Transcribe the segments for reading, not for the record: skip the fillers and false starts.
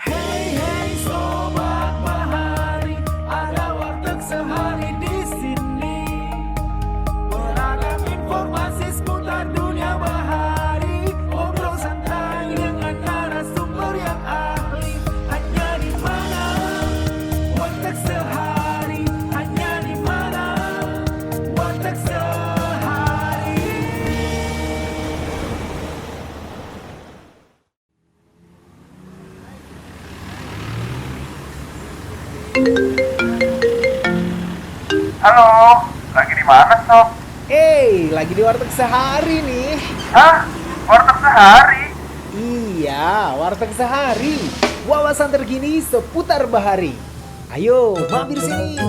Hey hey sobat bahari, ada warteg sehari di sini. Beragam informasi seputar dunia bahari, ngobrol santai dengan narasumber yang ahli. Hanya di mana warteg sehari, hanya di mana warteg sehari. Halo, lagi di mana, Sob? Lagi di warteg sehari nih. Hah? Warteg sehari? Iya, warteg sehari. Wawasan terkini seputar bahari. Ayo, mampir sini.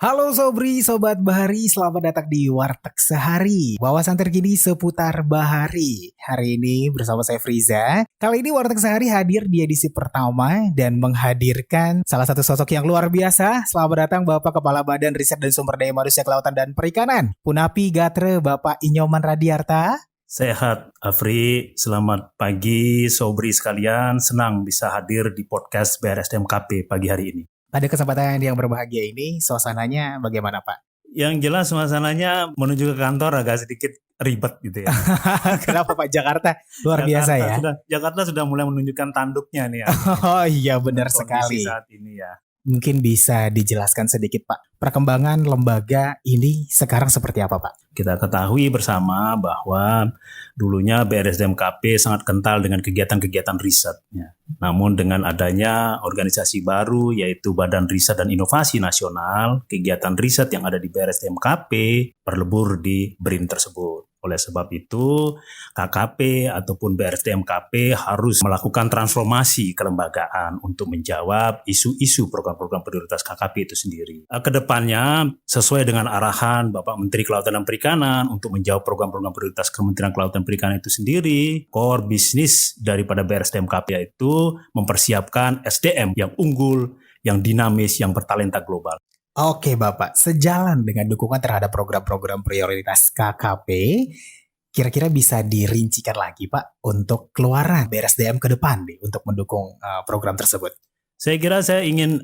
Halo Sobri, Sobat Bahari, selamat datang di Warteg Sehari. Wawasan terkini seputar bahari. Hari ini bersama saya Friza. Kali ini Warteg Sehari hadir di edisi pertama dan menghadirkan salah satu sosok yang luar biasa. Selamat datang Bapak Kepala Badan Riset dan Sumber Daya Manusia Kelautan dan Perikanan, Punapi Gatre, Bapak Inyoman Radiarta. Sehat, Afri. Selamat pagi, Sobri sekalian. Senang bisa hadir di podcast BRSDMKP pagi hari ini. Pada kesempatan yang berbahagia ini, suasananya bagaimana Pak? Yang jelas suasananya menuju ke kantor agak sedikit ribet gitu ya. Kenapa Pak? Jakarta luar biasa ya? Jakarta sudah mulai menunjukkan tanduknya nih ya. Oh iya benar Kondisi sekali. saat ini ya. Mungkin bisa dijelaskan sedikit Pak, perkembangan lembaga ini sekarang seperti apa Pak? Kita ketahui bersama bahwa dulunya BRSDMKP sangat kental dengan kegiatan-kegiatan risetnya. Namun dengan adanya organisasi baru yaitu Badan Riset dan Inovasi Nasional, kegiatan riset yang ada di BRSDMKP berlebur di BRIN tersebut. Oleh sebab itu, KKP ataupun BRSDMKP harus melakukan transformasi kelembagaan untuk menjawab isu-isu program-program prioritas KKP itu sendiri. Kedepannya, sesuai dengan arahan Bapak Menteri Kelautan dan Perikanan untuk menjawab program-program prioritas Kementerian Kelautan dan Perikanan itu sendiri, core bisnis daripada BRSDMKP yaitu mempersiapkan SDM yang unggul, yang dinamis, yang bertalenta global. Oke Bapak, sejalan dengan dukungan terhadap program-program prioritas KKP, kira-kira bisa dirincikan lagi Pak untuk keluaran BRSDM ke depan nih untuk mendukung program tersebut. Saya kira saya ingin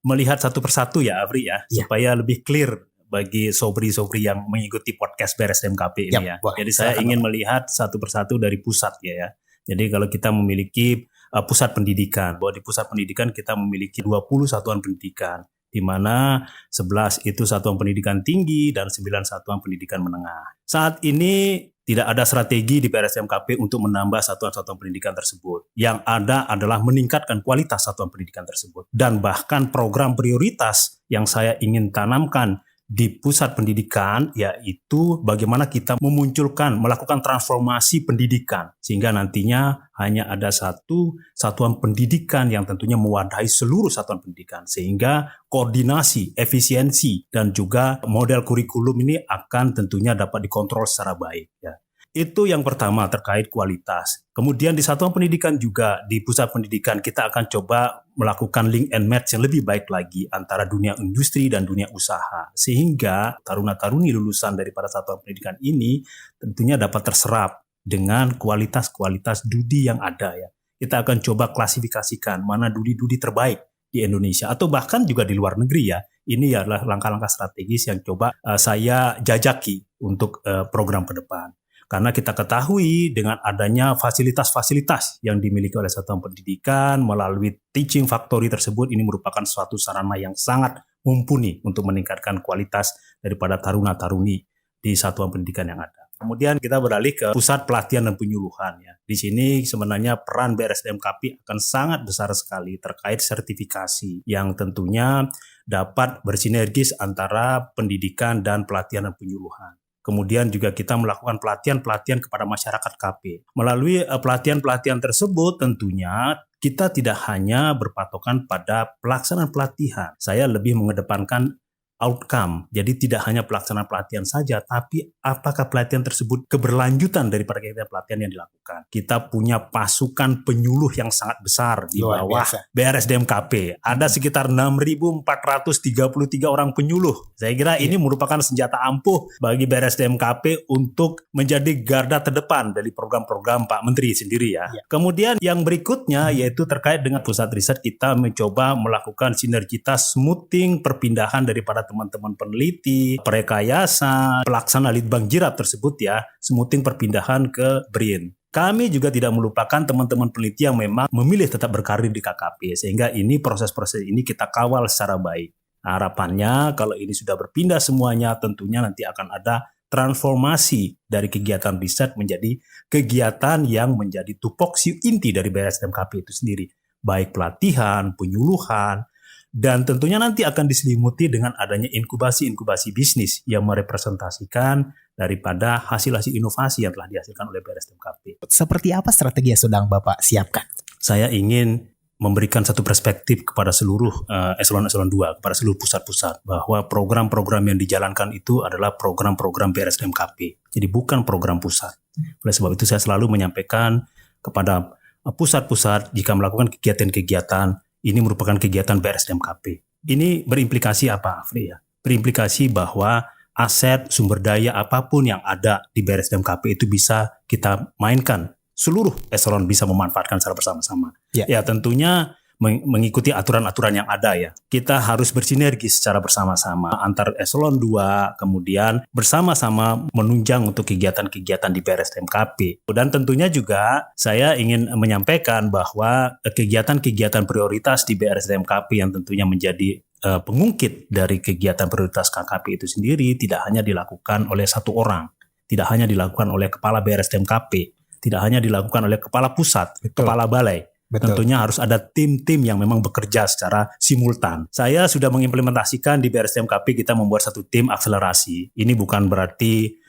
melihat satu persatu ya, Afri ya, supaya lebih clear bagi sobri-sobri yang mengikuti podcast BRSDMKP ini ya. Boleh. Jadi saya ingin melihat satu persatu dari pusat ya. Jadi kalau kita memiliki pusat pendidikan, bahwa di pusat pendidikan kita memiliki 20 satuan pendidikan, di mana 11 itu satuan pendidikan tinggi dan 9 satuan pendidikan menengah. Saat ini tidak ada strategi di BRSDMKP untuk menambah satuan-satuan pendidikan tersebut. Yang ada adalah meningkatkan kualitas satuan pendidikan tersebut. Dan bahkan program prioritas yang saya ingin tanamkan di pusat pendidikan yaitu bagaimana kita melakukan transformasi pendidikan sehingga nantinya hanya ada satu satuan pendidikan yang tentunya mewadahi seluruh satuan pendidikan sehingga koordinasi, efisiensi dan juga model kurikulum ini akan tentunya dapat dikontrol secara baik ya. Itu yang pertama terkait kualitas. Kemudian di satuan pendidikan juga, di pusat pendidikan kita akan coba melakukan link and match yang lebih baik lagi antara dunia industri dan dunia usaha. Sehingga taruna-taruni lulusan daripada satuan pendidikan ini tentunya dapat terserap dengan kualitas-kualitas dudi yang ada ya. Kita akan coba klasifikasikan mana dudi-dudi terbaik di Indonesia atau bahkan juga di luar negeri ya. Ini adalah langkah-langkah strategis yang coba saya jajaki untuk program ke depan. Karena kita ketahui dengan adanya fasilitas-fasilitas yang dimiliki oleh satuan pendidikan melalui teaching factory tersebut, ini merupakan suatu sarana yang sangat mumpuni untuk meningkatkan kualitas daripada taruna-taruni di satuan pendidikan yang ada. Kemudian kita beralih ke pusat pelatihan dan penyuluhan ya. Di sini sebenarnya peran BRSDMKP akan sangat besar sekali terkait sertifikasi yang tentunya dapat bersinergis antara pendidikan dan pelatihan dan penyuluhan. Kemudian juga kita melakukan pelatihan-pelatihan kepada masyarakat KP. Melalui pelatihan-pelatihan tersebut tentunya kita tidak hanya berpatokan pada pelaksanaan pelatihan. Saya lebih mengedepankan outcome. Jadi tidak hanya pelaksanaan pelatihan saja, tapi apakah pelatihan tersebut keberlanjutan daripada kegiatan pelatihan yang dilakukan. Kita punya pasukan penyuluh yang sangat besar di Luar bawah biasa. BRSDMKP. Ada sekitar 6.433 orang penyuluh. Saya kira ini merupakan senjata ampuh bagi BRSDMKP untuk menjadi garda terdepan dari program-program Pak Menteri sendiri ya. Kemudian yang berikutnya yaitu terkait dengan pusat riset, kita mencoba melakukan sinergitas smoothing perpindahan daripada teman-teman peneliti, perekayasa, pelaksana litbang jirap tersebut ya, smoothing perpindahan ke BRIN. Kami juga tidak melupakan teman-teman peneliti yang memang memilih tetap berkarir di KKP, sehingga ini proses-proses ini kita kawal secara baik. Nah, harapannya kalau ini sudah berpindah semuanya, tentunya nanti akan ada transformasi dari kegiatan riset menjadi kegiatan yang menjadi tupoksi inti dari BRSDMKP itu sendiri. Baik pelatihan, penyuluhan, dan tentunya nanti akan diselimuti dengan adanya inkubasi-inkubasi bisnis yang merepresentasikan daripada hasil-hasil inovasi yang telah dihasilkan oleh BRSDMKP. Seperti apa strategi yang sedang Bapak siapkan? Saya ingin memberikan satu perspektif kepada seluruh eselon-eselon 2, kepada seluruh pusat-pusat, bahwa program-program yang dijalankan itu adalah program-program BRSDMKP. Jadi bukan program pusat. Oleh sebab itu saya selalu menyampaikan kepada pusat-pusat jika melakukan kegiatan-kegiatan, ini merupakan kegiatan BRSDMKP. Ini berimplikasi apa, Afri ya? Berimplikasi bahwa aset, sumber daya apapun yang ada di BRSDMKP itu bisa kita mainkan. Seluruh eselon bisa memanfaatkan secara bersama-sama. Ya tentunya mengikuti aturan-aturan yang ada ya. Kita harus bersinergi secara bersama-sama antar eselon 2, kemudian bersama-sama menunjang untuk kegiatan-kegiatan di BRSDMKP. Dan tentunya juga saya ingin menyampaikan bahwa kegiatan-kegiatan prioritas di BRSDMKP yang tentunya menjadi pengungkit dari kegiatan prioritas KKP itu sendiri tidak hanya dilakukan oleh satu orang, tidak hanya dilakukan oleh kepala BRSDMKP, tidak hanya dilakukan oleh kepala pusat, kepala balai. Betul. Tentunya harus ada tim-tim yang memang bekerja secara simultan. Saya sudah mengimplementasikan di BRSDMKP, kita membuat satu tim akselerasi. Ini bukan berarti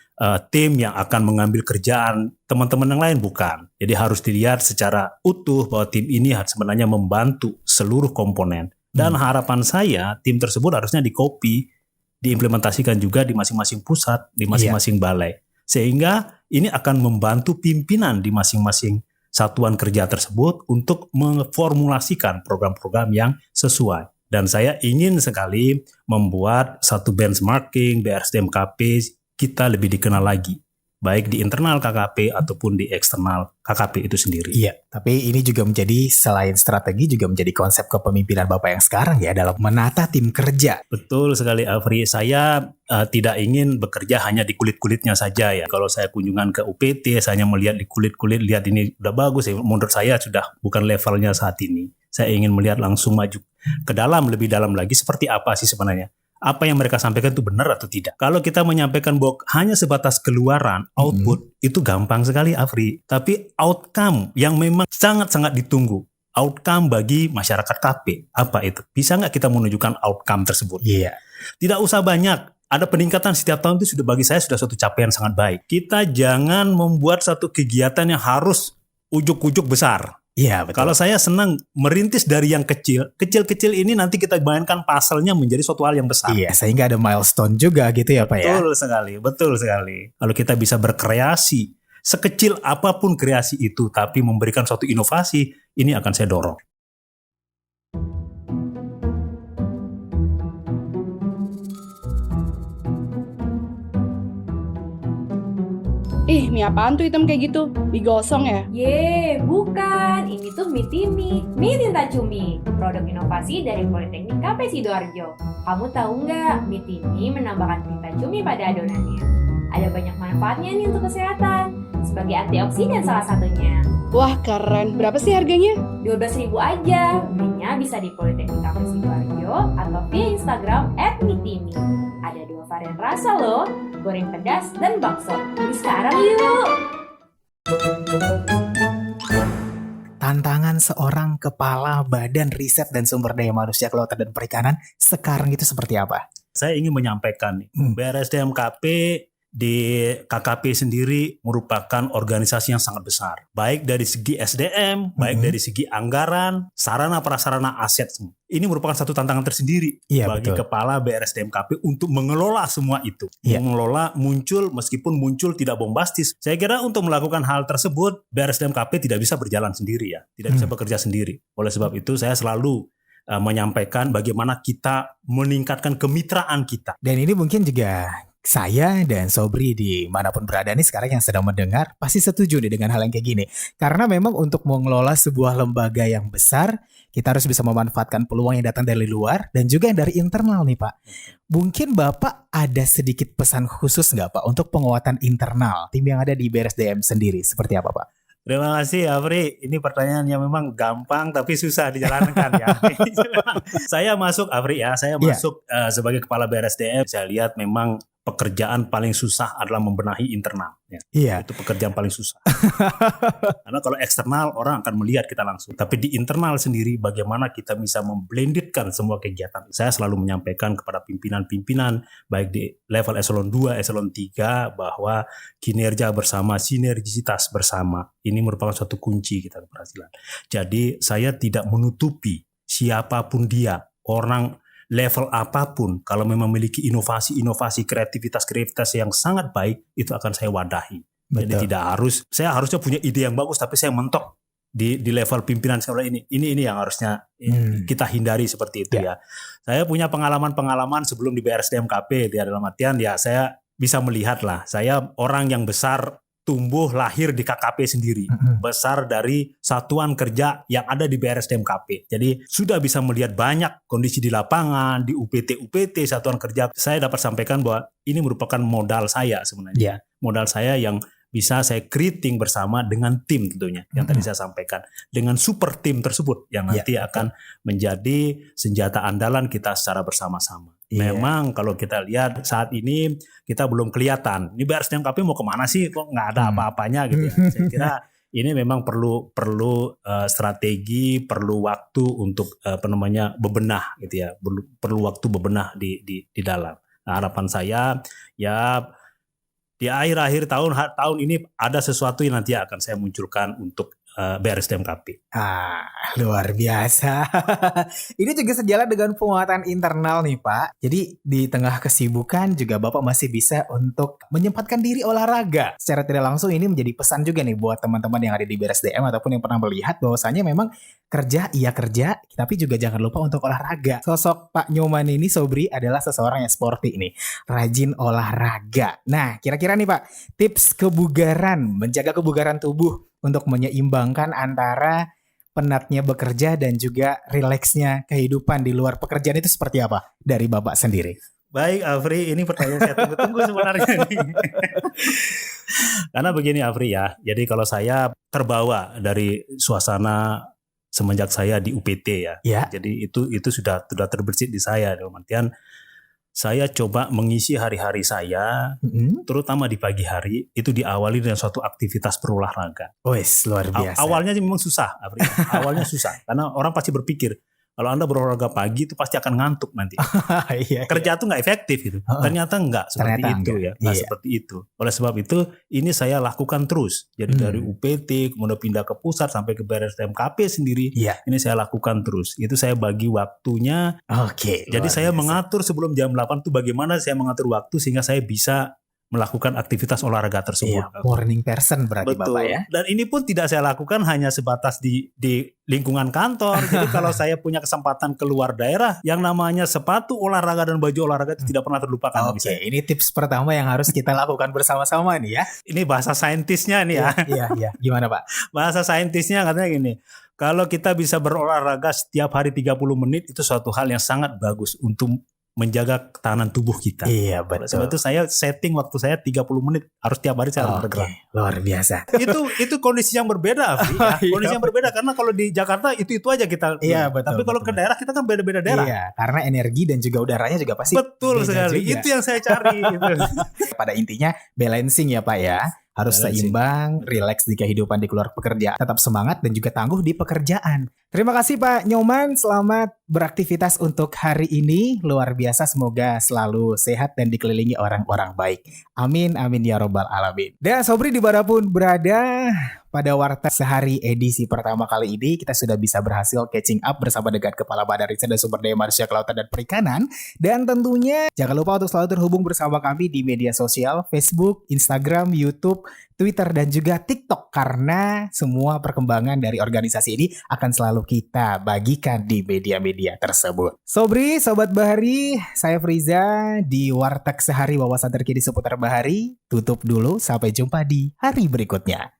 tim yang akan mengambil kerjaan teman-teman yang lain, bukan. Jadi harus dilihat secara utuh bahwa tim ini sebenarnya membantu seluruh komponen. Dan harapan saya tim tersebut harusnya di-copy, diimplementasikan juga di masing-masing pusat, di masing-masing balai. Sehingga ini akan membantu pimpinan di masing-masing satuan kerja tersebut untuk memformulasikan program-program yang sesuai. Dan saya ingin sekali membuat satu benchmarking BRSDMKP kita lebih dikenal lagi, baik di internal KKP ataupun di eksternal KKP itu sendiri. Iya, tapi ini juga menjadi selain strategi juga menjadi konsep kepemimpinan Bapak yang sekarang ya dalam menata tim kerja. Betul sekali, Afri. Saya tidak ingin bekerja hanya di kulit-kulitnya saja ya. Kalau saya kunjungan ke UPT, saya hanya melihat di kulit-kulit, lihat ini udah bagus ya. Menurut saya sudah bukan levelnya saat ini. Saya ingin melihat langsung maju ke dalam, lebih dalam lagi seperti apa sih sebenarnya. Apa yang mereka sampaikan itu benar atau tidak. Kalau kita menyampaikan bahwa hanya sebatas keluaran, output, itu gampang sekali, Afri. Tapi outcome yang memang sangat-sangat ditunggu, outcome bagi masyarakat KP, apa itu? Bisa nggak kita menunjukkan outcome tersebut? Iya. Tidak usah banyak. Ada peningkatan setiap tahun itu sudah bagi saya sudah suatu capaian sangat baik. Kita jangan membuat satu kegiatan yang harus ujuk-ujuk besar. Iya, betul. Kalau saya senang merintis dari yang kecil, kecil-kecil ini nanti kita bayangkan pasalnya menjadi suatu hal yang besar. Iya, sehingga ada milestone juga gitu ya Pak ya. Betul sekali, betul sekali. Kalau kita bisa berkreasi, sekecil apapun kreasi itu, tapi memberikan suatu inovasi, ini akan saya dorong. Ih, mie apaan tuh hitam kayak gitu? Mie gosong ya? Ye, bukan. Ini tuh mie Timi, mie tinta cumi, produk inovasi dari Politeknik KP Sidoarjo. Kamu tahu nggak, mie Timi menambahkan tinta cumi pada adonannya. Ada banyak manfaatnya nih untuk kesehatan, sebagai antioksidan salah satunya. Wah, keren. Berapa sih harganya? 12.000 aja. Belinya bisa di Politeknik KP Sidoarjo atau via Instagram @mitimi. Ada 2 varian rasa loh, goreng pedas dan bakso. Beli sekarang yuk! Tantangan seorang kepala Badan Riset dan Sumber Daya Manusia Kelautan dan Perikanan sekarang itu seperti apa? Saya ingin menyampaikan nih, BRSDMKP di KKP sendiri merupakan organisasi yang sangat besar. Baik dari segi SDM, baik dari segi anggaran, sarana prasarana aset semua. Ini merupakan satu tantangan tersendiri bagi betul. kepala BRSDM-KP untuk mengelola semua itu. Iya. Mengelola meskipun muncul tidak bombastis. Saya kira untuk melakukan hal tersebut BRSDM-KP tidak bisa berjalan sendiri ya. Tidak bisa bekerja sendiri. Oleh sebab itu saya selalu menyampaikan bagaimana kita meningkatkan kemitraan kita. Dan ini mungkin juga saya dan Sobri dimanapun berada nih sekarang yang sedang mendengar pasti setuju nih dengan hal yang kayak gini. Karena memang untuk mengelola sebuah lembaga yang besar, kita harus bisa memanfaatkan peluang yang datang dari luar dan juga yang dari internal nih Pak. Mungkin Bapak ada sedikit pesan khusus nggak Pak untuk penguatan internal tim yang ada di BRSDM sendiri? Seperti apa Pak? Terima kasih Afri. Ini pertanyaan yang memang gampang tapi susah dijalankan ya. Saya masuk Afri ya, saya masuk sebagai kepala BRSDM. Saya lihat memang pekerjaan paling susah adalah membenahi internal. Ya. Iya. Itu pekerjaan paling susah. Karena kalau eksternal orang akan melihat kita langsung. Tapi di internal sendiri bagaimana kita bisa memblendedkan semua kegiatan. Saya selalu menyampaikan kepada pimpinan-pimpinan baik di level eselon 2, eselon 3 bahwa kinerja bersama, sinergisitas bersama ini merupakan suatu kunci kita keberhasilan. Jadi saya tidak menutupi siapapun dia, orang level apapun, kalau memang memiliki inovasi, kreativitas yang sangat baik, itu akan saya wadahi. Jadi saya harusnya punya ide yang bagus, tapi saya mentok di level pimpinan sekolah ini. Ini yang harusnya kita hindari seperti itu ya. Saya punya pengalaman sebelum di BRSDM-KP, dalam artian ya saya bisa melihat lah, saya orang yang besar, tumbuh lahir di KKP sendiri, besar dari satuan kerja yang ada di BRSDM-KP. Jadi sudah bisa melihat banyak kondisi di lapangan, di UPT satuan kerja. Saya dapat sampaikan bahwa ini merupakan modal saya sebenarnya. Modal saya yang bisa saya creating bersama dengan tim tentunya yang tadi saya sampaikan, dengan super tim tersebut yang nanti akan menjadi senjata andalan kita secara bersama-sama. Memang kalau kita lihat saat ini kita belum kelihatan. Ini BRSDM-KP mau kemana sih? Kok nggak ada apa-apanya gitu ya. Saya kira ini memang perlu strategi, perlu waktu untuk bebenah gitu ya. Perlu waktu bebenah di dalam. Nah, harapan saya ya di akhir tahun ini ada sesuatu yang nanti akan saya munculkan untuk BRSDM-KP. Luar biasa. Ini juga sejalan dengan penguatan internal nih Pak. Jadi di tengah kesibukan juga Bapak masih bisa untuk menyempatkan diri olahraga. Secara tidak langsung ini menjadi pesan juga nih buat teman-teman yang ada di BRSDM ataupun yang pernah melihat bahwasanya memang kerja, tapi juga jangan lupa untuk olahraga. Sosok Pak Nyoman ini, Sobri, adalah seseorang yang sporty nih, rajin olahraga. Nah, kira-kira nih Pak, tips kebugaran, menjaga kebugaran tubuh untuk menyeimbangkan antara penatnya bekerja dan juga rileksnya kehidupan di luar pekerjaan itu seperti apa dari Bapak sendiri? Baik Afri, ini pertanyaan saya tunggu-tunggu sebenarnya nih. Karena begini Afri ya, jadi kalau saya terbawa dari suasana semenjak saya di UPT ya. Jadi itu sudah terbersit di saya, dalam artian saya coba mengisi hari-hari saya, terutama di pagi hari, itu diawali dengan suatu aktivitas berolahraga. Luar biasa. Awalnya memang susah, Afrika. Awalnya susah, karena orang pasti berpikir, kalau Anda berolahraga pagi itu pasti akan ngantuk nanti. Kerja itu nggak efektif gitu. Ternyata nggak seperti itu ya. Nggak seperti itu. Oleh sebab itu, ini saya lakukan terus. Jadi dari UPT, kemudian pindah ke pusat, sampai ke BRSDM-KP sendiri. Ini saya lakukan terus. Itu saya bagi waktunya. Jadi saya mengatur sebelum jam 8 itu bagaimana saya mengatur waktu sehingga saya bisa melakukan aktivitas olahraga tersebut. Morning person berarti Betul. Bapak ya. Dan ini pun tidak saya lakukan hanya sebatas di lingkungan kantor. Jadi kalau saya punya kesempatan keluar daerah, yang namanya sepatu olahraga dan baju olahraga itu tidak pernah terlupakan. Ini tips pertama yang harus kita lakukan bersama-sama nih ya. Ini bahasa saintisnya nih ya. Iya. Gimana Pak? Bahasa saintisnya katanya gini, kalau kita bisa berolahraga setiap hari 30 menit, itu suatu hal yang sangat bagus untuk menjaga ketahanan tubuh kita. Iya betul. Sebab itu saya setting waktu saya 30 menit harus tiap hari saya bergerak. Luar biasa. Itu kondisi yang berbeda, Afri, ya. Kondisi yang berbeda karena kalau di Jakarta itu aja kita. Iya betul. Tapi kalau ke daerah kita kan beda-beda daerah. Iya, karena energi dan juga udaranya juga pasti. Betul sekali. Juga. Itu yang saya cari. Pada intinya balancing ya Pak ya. Harus seimbang, rileks di kehidupan di luar pekerjaan, tetap semangat dan juga tangguh di pekerjaan. Terima kasih Pak Nyoman, selamat beraktivitas untuk hari ini luar biasa. Semoga selalu sehat dan dikelilingi orang-orang baik. Amin, amin ya robbal alamin. Dan Sobri dimanapun berada, pada Warteg Sehari edisi pertama kali ini kita sudah bisa berhasil catching up bersama dengan Kepala Badan Riset dan Sumber Daya Manusia Kelautan dan Perikanan. Dan tentunya jangan lupa untuk selalu terhubung bersama kami di media sosial Facebook, Instagram, YouTube, Twitter, dan juga TikTok. Karena semua perkembangan dari organisasi ini akan selalu kita bagikan di media-media tersebut. Sobri, Sobat Bahari, saya Friza di Warteg Sehari, wawasan terkini seputar bahari. Tutup dulu, sampai jumpa di hari berikutnya.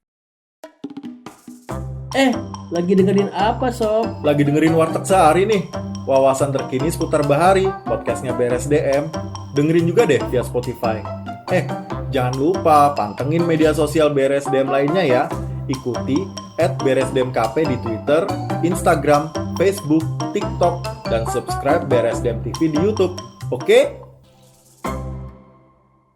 Lagi dengerin apa, Sob? Lagi dengerin Warteg Sehari nih. Wawasan terkini seputar bahari, podcastnya BRSDM. Dengerin juga deh via Spotify. Jangan lupa pantengin media sosial BRSDM lainnya ya. Ikuti @BRSDMKP di Twitter, Instagram, Facebook, TikTok, dan subscribe BRSDM TV di YouTube. Oke?